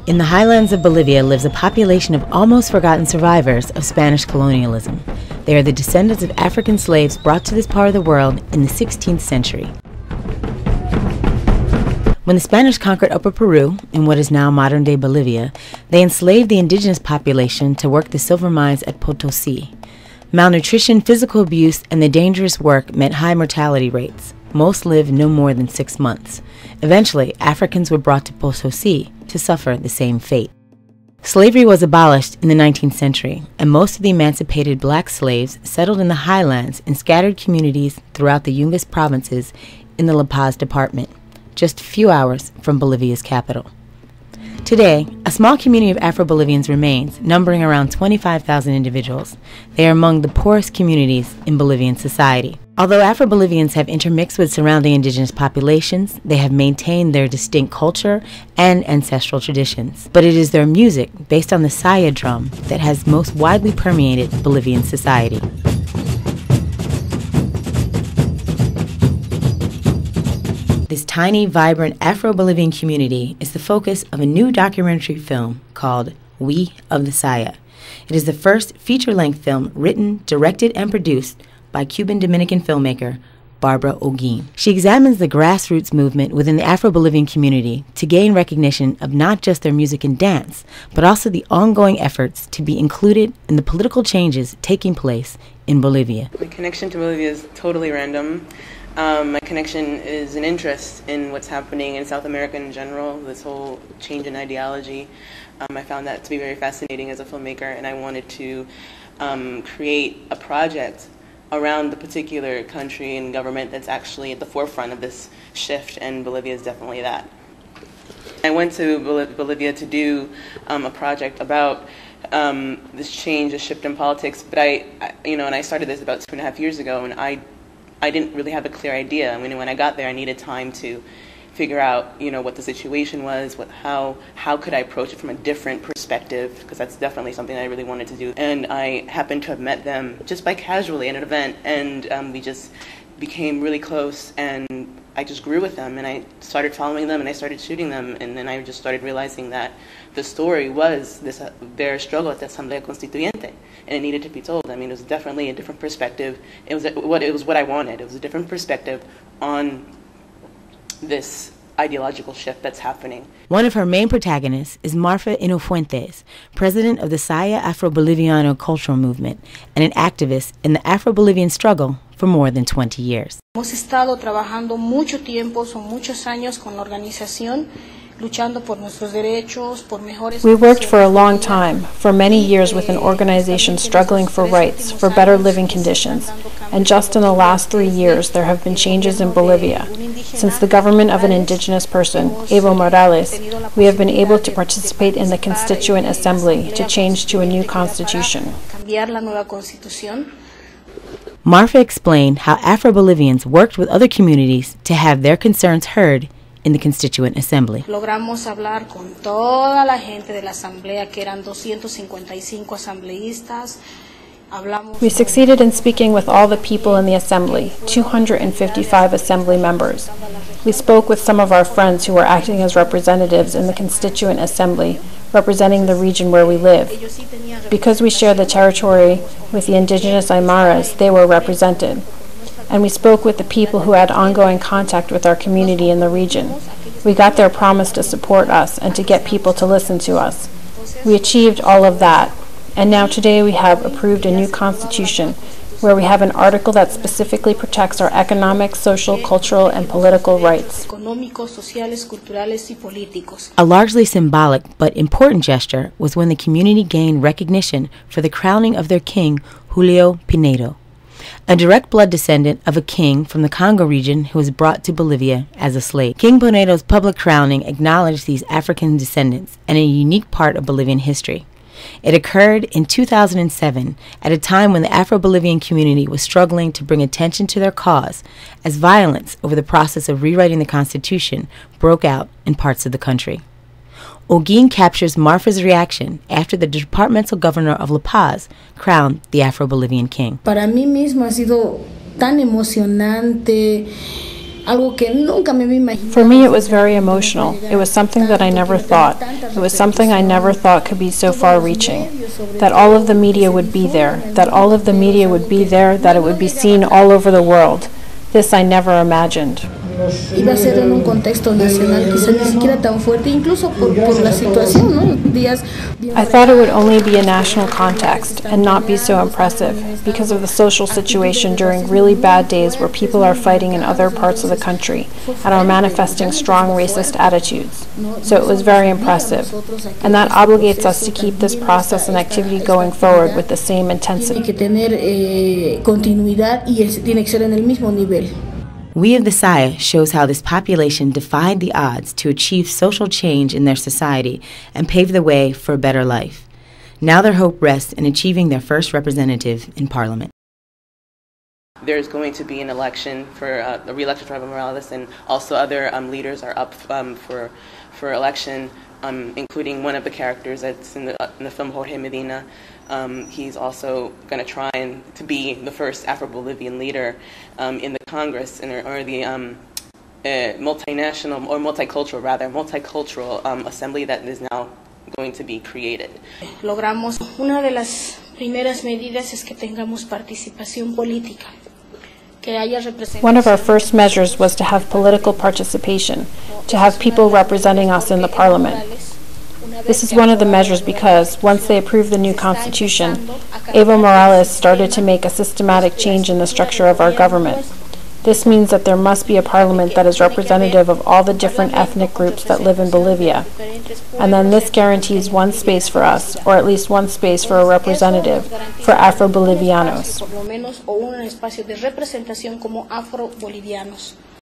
In the highlands of Bolivia lives a population of almost forgotten survivors of Spanish colonialism. They are the descendants of African slaves brought to this part of the world in the 16th century. When the Spanish conquered Upper Peru, in what is now modern-day Bolivia, they enslaved the indigenous population to work the silver mines at Potosi. Malnutrition, physical abuse, and the dangerous work meant high mortality rates. Most lived no more than 6 months. Eventually, Africans were brought to Potosi to suffer the same fate. Slavery was abolished in the 19th century, and most of the emancipated black slaves settled in the highlands in scattered communities throughout the Yungas provinces in the La Paz department, just a few hours from Bolivia's capital. Today, a small community of Afro-Bolivians remains, numbering around 25,000 individuals. They are among the poorest communities in Bolivian society. Although Afro-Bolivians have intermixed with surrounding indigenous populations, they have maintained their distinct culture and ancestral traditions. But it is their music, based on the saya drum, that has most widely permeated Bolivian society. This tiny, vibrant Afro-Bolivian community is the focus of a new documentary film called We of the Saya. It is the first feature-length film written, directed, and produced by Cuban-Dominican filmmaker Barbara Olguin. She examines the grassroots movement within the Afro-Bolivian community to gain recognition of not just their music and dance, but also the ongoing efforts to be included in the political changes taking place in Bolivia. My connection to Bolivia is totally random. My connection is an interest in what's happening in South America in general, this whole change in ideology. I found that to be very fascinating as a filmmaker, and I wanted to create a project around the particular country and government that's actually at the forefront of this shift, and Bolivia is definitely that. I went to Bolivia to do a project about this change, a shift in politics, but I started this about 2.5 years ago, and I didn't really have a clear idea. I mean, when I got there, I needed time to figure out, what the situation was, how could I approach it from a different perspective, because that's definitely something I really wanted to do. And I happened to have met them just by casually at an event, and we just became really close, and I just grew with them, and I started following them, and I started shooting them, and then I just started realizing that the story was their struggle at the Asamblea Constituyente, and it needed to be told. I mean, it was definitely a different perspective. It was what I wanted. It was a different perspective on this ideological shift that's happening. One of her main protagonists is Marfa Inofuentes, president of the Saya Afro-Boliviano cultural movement and an activist in the Afro-Bolivian struggle for more than 20 years. Hemos estado trabajando mucho tiempo, son muchos años con la organización, luchando por nuestros derechos, por mejores. We worked for a long time, for many years with an organization struggling for rights, for better living conditions. And just in the last 3 years, there have been changes in Bolivia. Since the government of an indigenous person, Evo Morales, we have been able to participate in the Constituent Assembly to change to a new constitution. Marfa explained how Afro-Bolivians worked with other communities to have their concerns heard in the Constituent Assembly. Logramos hablar con toda la gente de la asamblea, que eran 255 asambleístas. We succeeded in speaking with all the people in the assembly, 255 assembly members. We spoke with some of our friends who were acting as representatives in the Constituent Assembly, representing the region where we live. Because we share the territory with the indigenous Aymaras, they were represented. And we spoke with the people who had ongoing contact with our community in the region. We got their promise to support us and to get people to listen to us. We achieved all of that. And now today we have approved a new constitution where we have an article that specifically protects our economic, social, cultural, and political rights. A largely symbolic but important gesture was when the community gained recognition for the crowning of their king, Julio Pinedo, a direct blood descendant of a king from the Congo region who was brought to Bolivia as a slave. King Pinedo's public crowning acknowledged these African descendants and a unique part of Bolivian history. It occurred in 2007, at a time when the Afro-Bolivian community was struggling to bring attention to their cause, as violence over the process of rewriting the Constitution broke out in parts of the country. Olguin captures Marfa's reaction after the departmental governor of La Paz crowned the Afro-Bolivian king. Para mí mismo ha sido tan emocionante For me, it was very emotional. It was something that I never thought. It was something I never thought could be so far-reaching. That all of the media would be there. That all of the media would be there. That it would be seen all over the world. This I never imagined. Iba a ser en un contexto nacional, quizá ni siquiera tan fuerte, incluso por la situación, ¿no? I thought it would only be a national context and not be so impressive because of the social situation during really bad days where people are fighting in other parts of the country and are manifesting strong racist attitudes. So it was very impressive, and that obligates us to keep this process and activity going forward with the same intensity. We of the Saya shows how this population defied the odds to achieve social change in their society and pave the way for a better life. Now their hope rests in achieving their first representative in Parliament. There's going to be an election for the re-election for Evo Morales, and also other leaders are up for election, including one of the characters that's in the film, Jorge Medina. He's also going to try to be the first Afro-Bolivian leader in the Congress, or the multinational, or multicultural assembly that is now going to be created. Logramos, una de las primeras medidas es que tengamos participación política. One of our first measures was to have political participation, to have people representing us in the Parliament. This is one of the measures because, once they approved the new constitution, Evo Morales started to make a systematic change in the structure of our government. This means that there must be a parliament that is representative of all the different ethnic groups that live in Bolivia. And then this guarantees one space for us, or at least one space for a representative, for Afro-Bolivianos. Por lo menos, o un espacio de representación como Afro-Bolivianos.